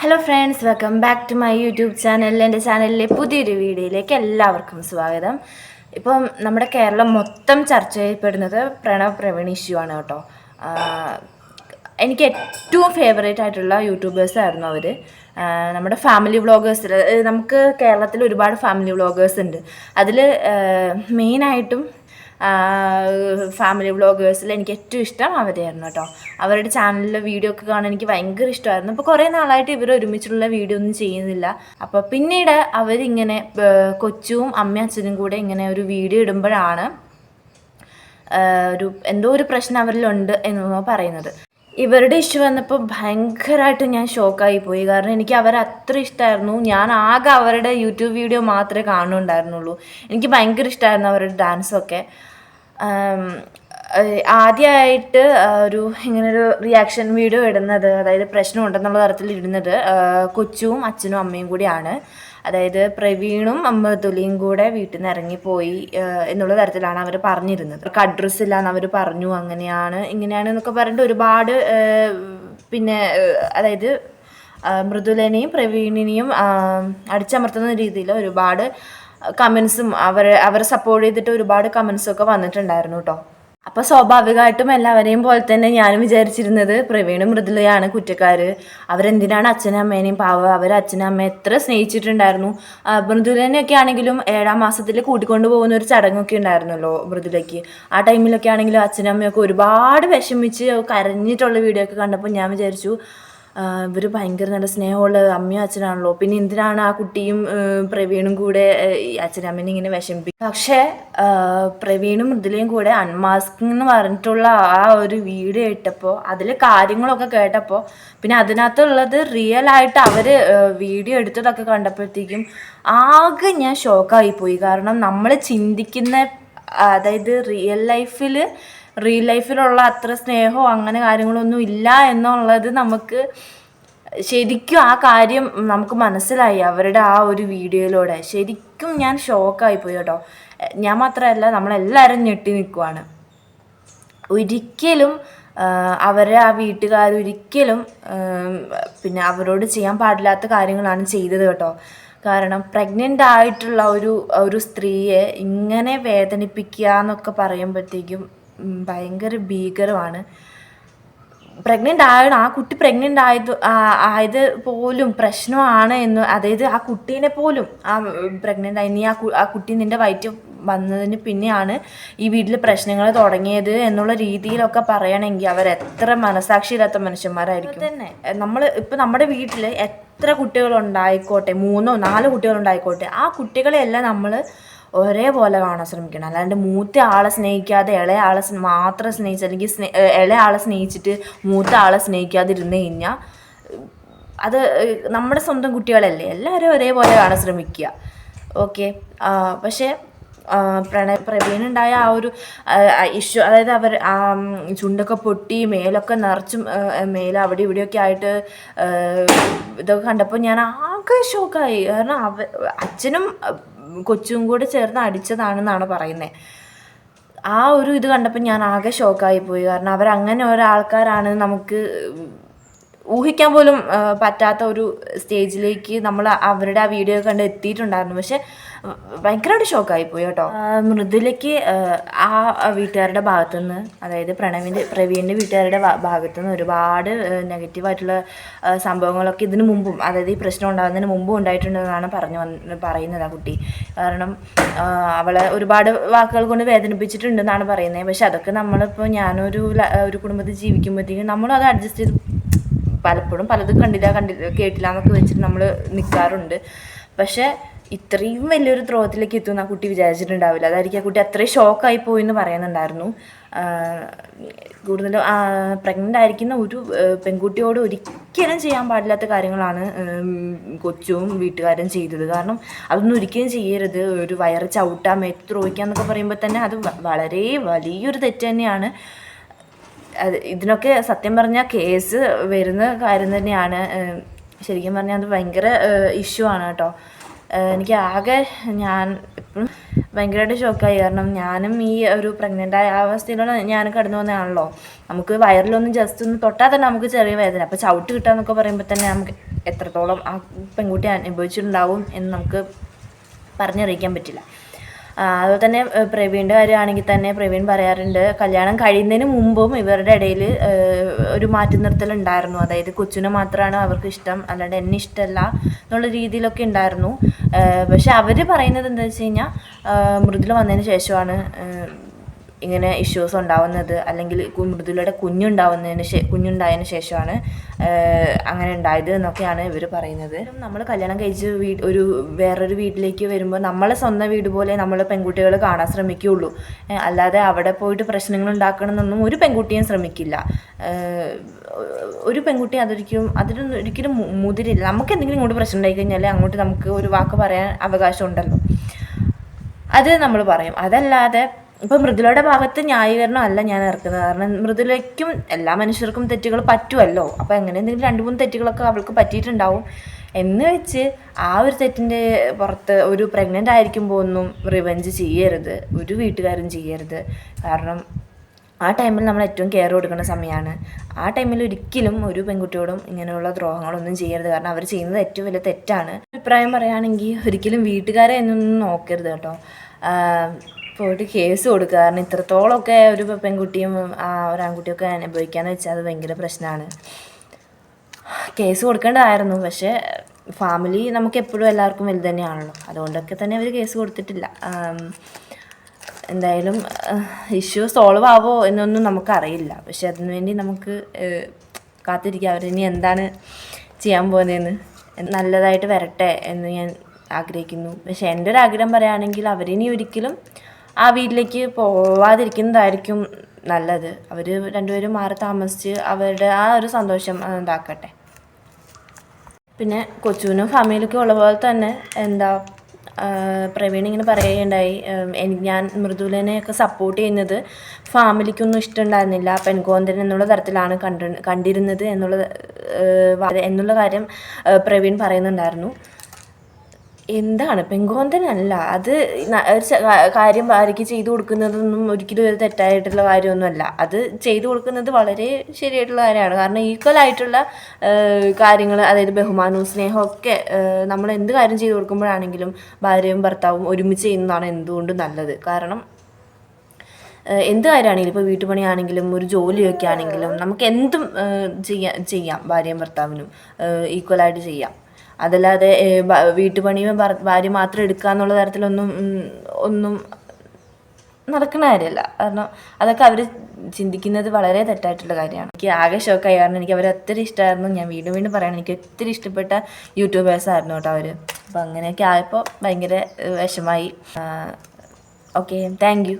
Hello friends, welcome back to my YouTube channel. എൻ്റെ ചാനലിലെ പുതിയൊരു വീഡിയോയിലേക്ക് എല്ലാവർക്കും സ്വാഗതം. ഇപ്പം നമ്മുടെ കേരളം മൊത്തം ചർച്ച ചെയ്യപ്പെടുന്നത് പ്രണവ് പ്രവീൺ ഇഷ്യൂ ആണ് കേട്ടോ. എനിക്ക് ഏറ്റവും ഫേവറേറ്റ് ആയിട്ടുള്ള യൂട്യൂബേഴ്സായിരുന്നു അവർ. നമ്മുടെ ഫാമിലി വ്ളോഗേഴ്സിൽ നമുക്ക് കേരളത്തിൽ ഒരുപാട് ഫാമിലി വ്ളോഗേഴ്സ് ഉണ്ട്. അതിൽ മെയിനായിട്ടും ഫാമിലി വ്ളോഗേഴ്സിൽ എനിക്ക് ഏറ്റവും ഇഷ്ടം അവരെയായിരുന്നു കേട്ടോ. അവരുടെ ചാനലിലെ വീഡിയോ ഒക്കെ കാണാൻ എനിക്ക് ഭയങ്കര ഇഷ്ടമായിരുന്നു. അപ്പോൾ കുറേ നാളായിട്ട് ഇവർ ഒരുമിച്ചുള്ള വീഡിയോ ഒന്നും ചെയ്യുന്നില്ല. അപ്പോൾ പിന്നീട് അവരിങ്ങനെ കൊച്ചുവും അമ്മയും അച്ഛനും കൂടെ ഇങ്ങനെ ഒരു വീഡിയോ ഇടുമ്പോഴാണ് എന്തോ ഒരു പ്രശ്നം അവരിലുണ്ട് എന്ന് പറയുന്നത്. ഇവരുടെ ഇഷ്യൂ വന്നപ്പോൾ ഭയങ്കരമായിട്ട് ഞാൻ ഷോക്കായി പോയി. കാരണം എനിക്ക് അവരെ അത്ര ഇഷ്ടമായിരുന്നു. ഞാൻ ആകെ അവരുടെ യൂട്യൂബ് വീഡിയോ മാത്രമേ കാണുന്നുണ്ടായിരുന്നുള്ളൂ. എനിക്ക് ഭയങ്കര ഇഷ്ടമായിരുന്നു അവരുടെ ഡാൻസൊക്കെ. ആദ്യമായിട്ട് ഇങ്ങനൊരു റിയാക്ഷൻ വീഡിയോ ഇടുന്നത്, അതായത് പ്രശ്നമുണ്ടെന്നുള്ള തരത്തിൽ ഇടുന്നത് കൊച്ചുവും അച്ഛനും അമ്മയും കൂടിയാണ്. അതായത് പ്രവീണും മൃദുലയും കൂടെ വീട്ടിൽ നിന്ന് ഇറങ്ങിപ്പോയി എന്നുള്ള തരത്തിലാണ് അവർ പറഞ്ഞിരുന്നത്. അവർക്ക് അഡ്രസ്സ് ഇല്ലാന്ന് അവർ പറഞ്ഞു. അങ്ങനെയാണ് ഇങ്ങനെയാണ് എന്നൊക്കെ പറഞ്ഞിട്ട് ഒരുപാട് പിന്നെ അതായത് മൃദുലനെയും പ്രവീണിനെയും അടിച്ചമർത്തുന്ന രീതിയിൽ ഒരുപാട് കമൻസും അവരെ സപ്പോർട്ട് ചെയ്തിട്ട് ഒരുപാട് കമൻസൊക്കെ വന്നിട്ടുണ്ടായിരുന്നു കേട്ടോ. അപ്പോൾ സ്വാഭാവികമായിട്ടും എല്ലാവരെയും പോലെ തന്നെ ഞാനും വിചാരിച്ചിരുന്നത് പ്രവീണും മൃദുലയാണ് കുറ്റക്കാർ. അവരെന്തിനാണ് അച്ഛനും അമ്മേനെയും അവർ അച്ഛനും അമ്മയെ എത്ര സ്നേഹിച്ചിട്ടുണ്ടായിരുന്നു. മൃദുലനെയൊക്കെ ആണെങ്കിലും 7ാം മാസത്തിൽ കൂട്ടിക്കൊണ്ടു പോകുന്ന ഒരു ചടങ്ങൊക്കെ ഉണ്ടായിരുന്നല്ലോ മൃദുലയ്ക്ക്. ആ ടൈമിലൊക്കെ ആണെങ്കിലും അച്ഛനും അമ്മയൊക്കെ ഒരുപാട് വിഷമിച്ച് കരഞ്ഞിട്ടുള്ള വീഡിയോ ഒക്കെ കണ്ടപ്പോൾ ഞാൻ വിചാരിച്ചു ഇവർ ഭയങ്കര നല്ല സ്നേഹമുള്ള അമ്മയും അച്ഛനാണല്ലോ, പിന്നെ എന്തിനാണ് ആ കുട്ടിയും പ്രവീണും കൂടെ അച്ഛനും അമ്മേനെ ഇങ്ങനെ വിഷമിപ്പിക്കും. പക്ഷേ പ്രവീണും മൃദുലയും കൂടെ അൺമാസ്കിംഗ് എന്ന് പറഞ്ഞിട്ടുള്ള ആ ഒരു വീഡിയോ ഇട്ടപ്പോൾ അതിൽ കാര്യങ്ങളൊക്കെ കേട്ടപ്പോൾ പിന്നെ അതിനകത്തുള്ളത് റിയൽ ആയിട്ട് അവർ വീഡിയോ എടുത്തതൊക്കെ കണ്ടപ്പോഴത്തേക്കും ആകെ ഞാൻ ഷോക്കായിപ്പോയി. കാരണം നമ്മൾ ചിന്തിക്കുന്ന, അതായത് റിയൽ ലൈഫിലുള്ള അത്ര സ്നേഹമോ അങ്ങനെ കാര്യങ്ങളൊന്നും ഇല്ല എന്നുള്ളത് നമുക്ക് ശരിക്കും ആ കാര്യം നമുക്ക് മനസ്സിലായി അവരുടെ ആ ഒരു വീഡിയോയിലൂടെ. ശരിക്കും ഞാൻ ഷോക്കായിപ്പോയി കേട്ടോ. ഞാൻ മാത്രമല്ല, നമ്മളെല്ലാവരും ഞെട്ടി നിൽക്കുവാണ്. ഒരിക്കലും അവരെ ആ വീട്ടുകാരൊരിക്കലും പിന്നെ അവരോട് ചെയ്യാൻ പാടില്ലാത്ത കാര്യങ്ങളാണ് ചെയ്തത് കേട്ടോ. കാരണം പ്രഗ്നൻ്റ് ആയിട്ടുള്ള ഒരു സ്ത്രീയെ ഇങ്ങനെ വേദനിപ്പിക്കുക എന്നൊക്കെ പറയുമ്പോഴത്തേക്കും ഭയങ്കര ഭീകരമാണ്. ആ കുട്ടി പ്രഗ്നൻ്റ് ആയത് പോലും പ്രശ്നമാണ് എന്ന്, അതായത് ആ കുട്ടീനെ പോലും പ്രഗ്നൻ്റ് ആയി നീ ആ കുട്ടി നിൻ്റെ വയറ്റിൽ വന്നതിന് പിന്നെയാണ് ഈ വീട്ടിൽ പ്രശ്നങ്ങൾ തുടങ്ങിയത് എന്നുള്ള രീതിയിലൊക്കെ പറയണമെങ്കിൽ അവരെത്ര മനസാക്ഷിയില്ലാത്ത മനുഷ്യന്മാരായിരിക്കും. തന്നെ നമ്മുടെ വീട്ടിൽ എത്ര കുട്ടികളുണ്ടായിക്കോട്ടെ, 3 or 4 കുട്ടികളുണ്ടായിക്കോട്ടെ, ആ കുട്ടികളെയെല്ലാം നമ്മൾ ഒരേപോലെ കാണാൻ ശ്രമിക്കണം. അല്ലാണ്ട് മൂത്ത ആളെ സ്നേഹിക്കാതെ ഇളയ ആളെ മാത്രം സ്നേഹിച്ച്, അല്ലെങ്കിൽ ഇളയ ആളെ സ്നേഹിച്ചിട്ട് മൂത്ത ആളെ സ്നേഹിക്കാതിരുന്ന് കഴിഞ്ഞാൽ അത് നമ്മുടെ സ്വന്തം കുട്ടികളല്ലേ, എല്ലാവരും ഒരേപോലെ കാണാൻ ശ്രമിക്കുക. ഓക്കെ. പക്ഷേ പ്രവീണുണ്ടായ ആ ഒരു ഇഷ്യൂ, അതായത് അവർ ചുണ്ടൊക്കെ പൊട്ടി മേലൊക്കെ നിറച്ചും അവിടെ ഇവിടെയൊക്കെ ആയിട്ട് ഇതൊക്കെ കണ്ടപ്പോൾ ഞാൻ ആകെ ഷോക്കായി. കാരണം അച്ഛനും കൊച്ചും കൂടെ ചേർന്ന് അടിച്ചതാണെന്നാണ് പറയുന്നത്. ആ ഒരു ഇത് കണ്ടപ്പോൾ ഞാൻ ആകെ ഷോക്കായിപ്പോയി. കാരണം അവരങ്ങനെ ഒരാൾക്കാരാണ് നമുക്ക് ഊഹിക്കാൻ പോലും പറ്റാത്ത ഒരു സ്റ്റേജിലേക്ക് നമ്മൾ അവരുടെ ആ വീഡിയോ കണ്ട് എത്തിയിട്ടുണ്ടായിരുന്നു. പക്ഷെ ഭയങ്കരമായിട്ട് ഷോക്കായിപ്പോയി കേട്ടോ. മൃദുലയ്ക്ക് ആ വീട്ടുകാരുടെ ഭാഗത്തുനിന്ന്, അതായത് പ്രവീണിൻ്റെ വീട്ടുകാരുടെ ഭാഗത്തുനിന്ന് ഒരുപാട് നെഗറ്റീവായിട്ടുള്ള സംഭവങ്ങളൊക്കെ ഇതിനു മുമ്പും, അതായത് ഈ പ്രശ്നം ഉണ്ടാകുന്നതിന് മുമ്പും ഉണ്ടായിട്ടുണ്ടെന്നാണ് പറയുന്നത് ആ കുട്ടി. കാരണം അവളെ ഒരുപാട് വാക്കുകൾ കൊണ്ട് വേദനിപ്പിച്ചിട്ടുണ്ടെന്നാണ് പറയുന്നത്. പക്ഷെ അതൊക്കെ നമ്മളിപ്പോൾ ഞാനൊരു കുടുംബത്തിൽ ജീവിക്കുമ്പോഴത്തേക്കും നമ്മളത് അഡ്ജസ്റ്റ് ചെയ്ത് പലപ്പോഴും പലതും കേട്ടില്ല എന്നൊക്കെ വെച്ചിട്ട് നമ്മൾ നിൽക്കാറുണ്ട്. പക്ഷേ ഇത്രയും വലിയൊരു ദ്രോഹത്തിലേക്ക് എത്തുമെന്ന് ആ കുട്ടി വിചാരിച്ചിട്ടുണ്ടാവില്ല. അതായിരിക്കും ആ കുട്ടി അത്രയും ഷോക്കായി പോയി എന്ന് പറയുന്നുണ്ടായിരുന്നു. കൂടുതലും പ്രഗ്നൻ്റ് ആയിരിക്കുന്ന ഒരു പെൺകുട്ടിയോട് ഒരിക്കലും ചെയ്യാൻ പാടില്ലാത്ത കാര്യങ്ങളാണ് കൊച്ചും വീട്ടുകാരും ചെയ്തത്. കാരണം അതൊന്നും ഒരിക്കലും ചെയ്യരുത്. ഒരു വയറ് ചവിട്ടാൻ മേത്ത് ദ്രോഹിക്കുക എന്നൊക്കെ പറയുമ്പോൾ തന്നെ അത് വളരെ വലിയൊരു തെറ്റ് തന്നെയാണ്. ഇതിനൊക്കെ സത്യം പറഞ്ഞാൽ കേസ് വരുന്ന കാര്യം തന്നെയാണ്. ശരിക്കും പറഞ്ഞാൽ അത് ഭയങ്കര ഇഷ്യൂ ആണ് കേട്ടോ. എനിക്ക് ആകെ ഞാൻ ഇപ്പോഴും ഭയങ്കരമായിട്ട് ഷോക്കായി. കാരണം ഞാനും ഈ ഒരു പ്രഗ്നൻ്റായ അവസ്ഥയിലുള്ള ഞാൻ കടന്നു വന്നതാണല്ലോ. നമുക്ക് വയറിലൊന്നും ജസ്റ്റ് ഒന്ന് തൊട്ടാൽ തന്നെ നമുക്ക് ചെറിയ വേദന. അപ്പോൾ ചവിട്ട് കിട്ടുക എന്നൊക്കെ പറയുമ്പോൾ തന്നെ നമുക്ക് എത്രത്തോളം ആ പെൺകുട്ടി അനുഭവിച്ചിട്ടുണ്ടാവും എന്ന് നമുക്ക് പറഞ്ഞറിയിക്കാൻ പറ്റില്ല. അതുപോലെ തന്നെ പ്രവീണിൻ്റെ കാര്യമാണെങ്കിൽ തന്നെ പ്രവീൺ പറയാറുണ്ട്, കല്യാണം കഴിയുന്നതിന് മുമ്പും ഇവരുടെ ഇടയിൽ ഒരു മാറ്റി നിർത്തലുണ്ടായിരുന്നു. അതായത് കൊച്ചിനെ മാത്രമാണ് അവർക്ക് ഇഷ്ടം, അല്ലാണ്ട് എന്നെ ഇഷ്ടമല്ല എന്നുള്ള രീതിയിലൊക്കെ ഉണ്ടായിരുന്നു. പക്ഷെ അവർ പറയുന്നത് എന്താ വെച്ച് കഴിഞ്ഞാൽ മൃദുല വന്നതിന് ശേഷമാണ് ഇങ്ങനെ ഇഷ്യൂസ് ഉണ്ടാവുന്നത്, അല്ലെങ്കിൽ മൃദുലയുടെ കുഞ്ഞുണ്ടായതിന് ശേഷമാണ് അങ്ങനെ ഉണ്ടായത് എന്നൊക്കെയാണ് ഇവർ പറയുന്നത്. നമ്മൾ കല്യാണം കഴിച്ച് വേറൊരു വീട്ടിലേക്ക് വരുമ്പോൾ നമ്മളെ സ്വന്തം വീട് പോലെ നമ്മൾ പെൺകുട്ടികൾ കാണാൻ ശ്രമിക്കുകയുള്ളൂ. അല്ലാതെ അവിടെ പോയിട്ട് പ്രശ്നങ്ങൾ ഉണ്ടാക്കണമെന്നൊന്നും ഒരു പെൺകുട്ടിയും ശ്രമിക്കില്ല. ഒരു പെൺകുട്ടി അതിനൊരിക്കലും മുതിരില്ല. നമുക്ക് എന്തെങ്കിലും ഇങ്ങോട്ട് പ്രശ്നം ഉണ്ടായി കഴിഞ്ഞാൽ അങ്ങോട്ട് നമുക്ക് ഒരു വാക്ക് പറയാൻ അവകാശം ഉണ്ടല്ലോ, അത് നമ്മൾ പറയും. അതല്ലാതെ ഇപ്പം മൃദുലയുടെ ഭാഗത്ത് ന്യായീകരണം അല്ല ഞാൻ ഇറക്കുന്നത്. കാരണം മൃദുലയ്ക്കും എല്ലാ മനുഷ്യർക്കും തെറ്റുകൾ പറ്റുമല്ലോ. അപ്പോൾ എങ്ങനെ എന്തെങ്കിലും 2-3 തെറ്റുകളൊക്കെ അവൾക്ക് പറ്റിയിട്ടുണ്ടാവും എന്ന് വെച്ച് ആ ഒരു തെറ്റിൻ്റെ പുറത്ത് ഒരു പ്രഗ്നൻ്റ് ആയിരിക്കുമ്പോൾ ഒന്നും റിവെഞ്ച് ചെയ്യരുത്, ഒരു വീട്ടുകാരും ചെയ്യരുത്. കാരണം ആ ടൈമിൽ നമ്മൾ ഏറ്റവും കെയർ കൊടുക്കേണ്ട സമയമാണ്. ആ ടൈമിൽ ഒരിക്കലും ഒരു പെൺകുട്ടിയോടും ഇങ്ങനെയുള്ള ദ്രോഹങ്ങളൊന്നും ചെയ്യരുത്. കാരണം അവർ ചെയ്യുന്നത് ഏറ്റവും വലിയ തെറ്റാണ്. അഭിപ്രായം പറയുകയാണെങ്കിൽ ഒരിക്കലും വീട്ടുകാരെ എന്നൊന്നും നോക്കരുത് കേട്ടോ. പോയിട്ട് കേസ് കൊടുക്കുക. കാരണം ഇത്രത്തോളമൊക്കെ ഒരു പെൺകുട്ടിയും ഒരു ആൺകുട്ടിയൊക്കെ അനുഭവിക്കാന്ന് വെച്ചാൽ അത് ഭയങ്കര പ്രശ്നമാണ്. കേസ് കൊടുക്കേണ്ടതായിരുന്നു. പക്ഷേ ഫാമിലി നമുക്ക് എപ്പോഴും എല്ലാവർക്കും വലുത് തന്നെയാണല്ലോ. അതുകൊണ്ടൊക്കെ തന്നെ അവർ കേസ് കൊടുത്തിട്ടില്ല. എന്തായാലും ഇഷ്യൂ സോൾവ് ആവോ എന്നൊന്നും നമുക്കറിയില്ല. പക്ഷെ അതിനുവേണ്ടി നമുക്ക് കാത്തിരിക്കാം അവരിനി എന്താണ് ചെയ്യാൻ പോകുന്നതെന്ന്. നല്ലതായിട്ട് വരട്ടെ എന്ന് ഞാൻ ആഗ്രഹിക്കുന്നു. പക്ഷെ എൻ്റെ ഒരു ആഗ്രഹം പറയുകയാണെങ്കിൽ അവരിനി ഒരിക്കലും ആ വീട്ടിലേക്ക് പോവാതിരിക്കുന്നതായിരിക്കും നല്ലത്. അവർ രണ്ടുപേരും മാറി താമസിച്ച് അവരുടെ ആ ഒരു സന്തോഷം ഉണ്ടാക്കട്ടെ. പിന്നെ കൊച്ചുവിനും ഫാമിലിക്കും ഉള്ള പോലെ തന്നെ പ്രവീൺ ഇങ്ങനെ പറയുകയുണ്ടായി, ഞാൻ മൃദുലനെയൊക്കെ സപ്പോർട്ട് ചെയ്യുന്നത് ഫാമിലിക്കൊന്നും ഇഷ്ടമുണ്ടായിരുന്നില്ല, പെൺകോന്തൻ എന്നുള്ള തരത്തിലാണ് കണ്ടിരുന്നത് എന്നുള്ള കാര്യം പ്രവീൺ പറയുന്നുണ്ടായിരുന്നു. എന്താണ് പെൺകോന്തനല്ല അത്, കാര്യം ഭാര്യയ്ക്ക് ചെയ്തു കൊടുക്കുന്നതൊന്നും ഒരിക്കലും ഒരു തെറ്റായിട്ടുള്ള കാര്യമൊന്നുമല്ല. അത് ചെയ്തു കൊടുക്കുന്നത് വളരെ ശരിയായിട്ടുള്ള കാര്യമാണ്. കാരണം ഈക്വൽ ആയിട്ടുള്ള കാര്യങ്ങൾ, അതായത് ബഹുമാനവും സ്നേഹവും ഒക്കെ നമ്മൾ എന്ത് കാര്യം ചെയ്തു കൊടുക്കുമ്പോഴാണെങ്കിലും ഭാര്യയും ഭർത്താവും ഒരുമിച്ച് ചെയ്യുന്നതാണ് എന്തുകൊണ്ടും നല്ലത്. കാരണം എന്ത് കാര്യമാണെങ്കിലും, ഇപ്പോൾ വീട്ടുപണിയാണെങ്കിലും ഒരു ജോലിയൊക്കെ ആണെങ്കിലും നമുക്ക് എന്തും ചെയ്യാം ഭാര്യയും ഭർത്താവിനും ഈക്വലായിട്ട് ചെയ്യാം. അതല്ലാതെ വീട്ടുപണിയും ഭാര്യ മാത്രം എടുക്കുക എന്നുള്ള തരത്തിലൊന്നും നടക്കുന്ന കാര്യമല്ല. കാരണം അതൊക്കെ അവർ ചിന്തിക്കുന്നത് വളരെ തെറ്റായിട്ടുള്ള കാര്യമാണ്. എനിക്ക് ആകെ ഷോക്കായി. കാരണം എനിക്ക് അവരെ ഒത്തിരി ഇഷ്ടമായിരുന്നു. ഞാൻ വീണ്ടും പറയണം, എനിക്ക് ഒത്തിരി ഇഷ്ടപ്പെട്ട യൂട്യൂബേഴ്സായിരുന്നു കേട്ടോ അവർ. അപ്പോൾ അങ്ങനെയൊക്കെ ആയപ്പോൾ ഭയങ്കര വിഷമായി. Okay, thank you.